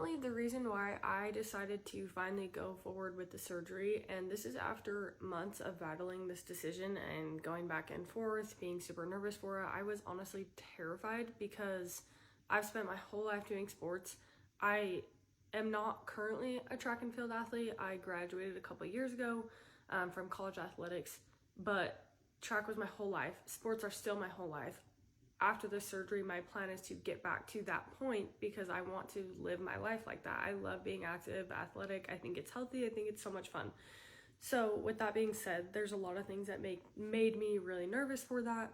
ultimately, the reason why I decided to finally go forward with the surgery, and this is after months of battling this decision and going back and forth, being super nervous for it, I was honestly terrified because I've spent my whole life doing sports. I am not currently a track and field athlete. I graduated a couple years ago from college athletics, but track was my whole life. Sports are still my whole life. After the surgery, my plan is to get back to that point because I want to live my life like that. I love being active, athletic. I think it's healthy. I think it's so much fun. So with that being said, there's a lot of things that made me really nervous for that,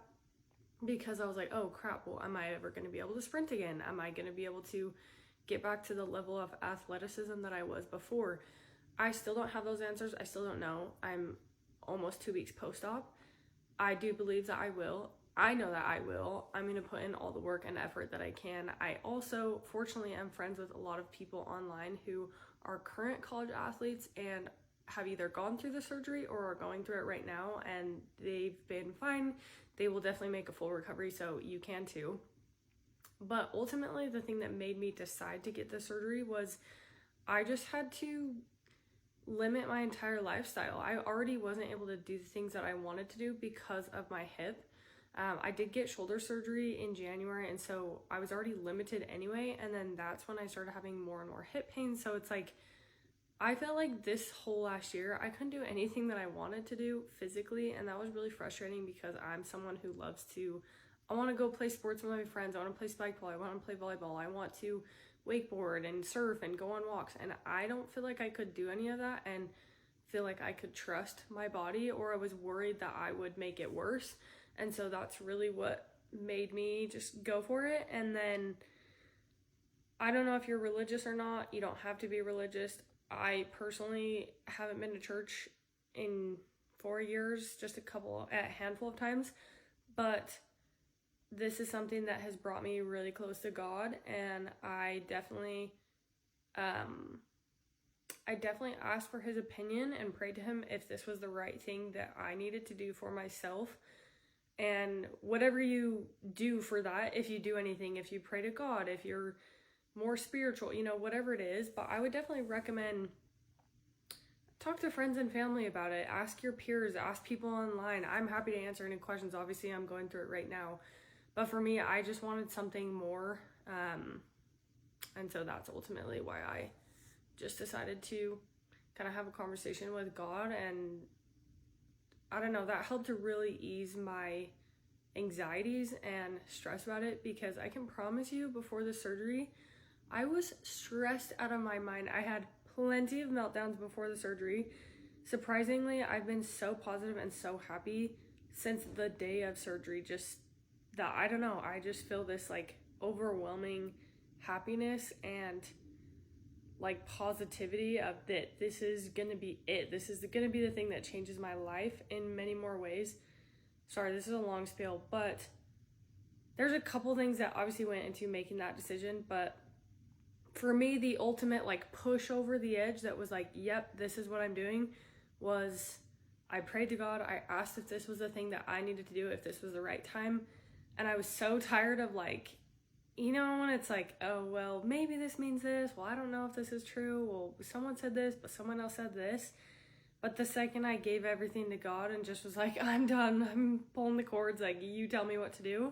because I was like, oh crap, well, am I ever going to be able to sprint again? Am I going to be able to get back to the level of athleticism that I was before? I still don't have those answers. I still don't know. I'm almost 2 weeks post-op. I do believe that I will. I know that I will. I'm going to put in all the work and effort that I can. I also, fortunately, am friends with a lot of people online who are current college athletes and have either gone through the surgery or are going through it right now, and they've been fine. They will definitely make a full recovery, so you can too. But ultimately, the thing that made me decide to get the surgery was I just had to limit my entire lifestyle. I already wasn't able to do the things that I wanted to do because of my hip. I did get shoulder surgery in January, and so I was already limited anyway, and then that's when I started having more and more hip pain. So it's like, I felt like this whole last year, I couldn't do anything that I wanted to do physically, and that was really frustrating because I'm someone who loves to, I want to go play sports with my friends, I want to play spikeball, I want to play volleyball, I want to wakeboard and surf and go on walks, and I don't feel like I could do any of that and feel like I could trust my body, or I was worried that I would make it worse. And so that's really what made me just go for it. And then I don't know if you're religious or not. You don't have to be religious. I personally haven't been to church in 4 years, just a handful of times, but this is something that has brought me really close to God, and I definitely asked for his opinion and prayed to him if this was the right thing that I needed to do for myself. And whatever you do for that, if you do anything, if you pray to God, if you're more spiritual, whatever it is, but I would definitely recommend talk to friends and family about it. Ask your peers, ask people online. I'm happy to answer any questions. Obviously, I'm going through it right now. But for me, I just wanted something more. And so that's ultimately why I just decided to kind of have a conversation with God, and I don't know, that helped to really ease my anxieties and stress about it, because I can promise you, before the surgery, I was stressed out of my mind. I had plenty of meltdowns before the surgery. Surprisingly, I've been so positive and so happy since the day of surgery. Just that, I don't know, I just feel this like overwhelming happiness and like positivity of that this is gonna be it. This is gonna be the thing that changes my life in many more ways. Sorry, this is a long spiel, but there's a couple things that obviously went into making that decision. But for me, the ultimate like push over the edge that was like, yep, this is what I'm doing, was I prayed to God. I asked if this was the thing that I needed to do, if this was the right time. And I was so tired of like, when it's like, oh, well, maybe this means this. Well, I don't know if this is true. Well, someone said this, but someone else said this. But the second I gave everything to God and just was like, I'm done, I'm pulling the cords, like, you tell me what to do,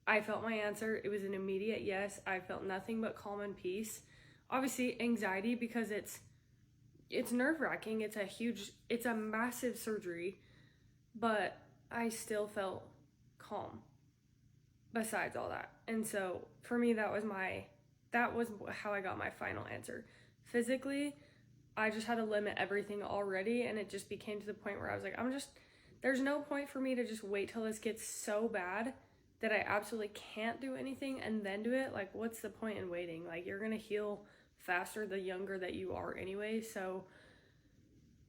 I felt my answer. It was an immediate yes. I felt nothing but calm and peace. Obviously, anxiety, because it's nerve-wracking. It's a massive surgery, but I still felt calm besides all that. And so for me, that was how I got my final answer. Physically, I just had to limit everything already, and it just became to the point where I was like, there's no point for me to just wait till this gets so bad that I absolutely can't do anything and then do it. Like, what's the point in waiting? Like, you're gonna heal faster the younger that you are anyway. So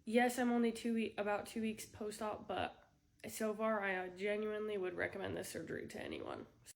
yes, I'm only about 2 weeks post-op, but so far I genuinely would recommend this surgery to anyone.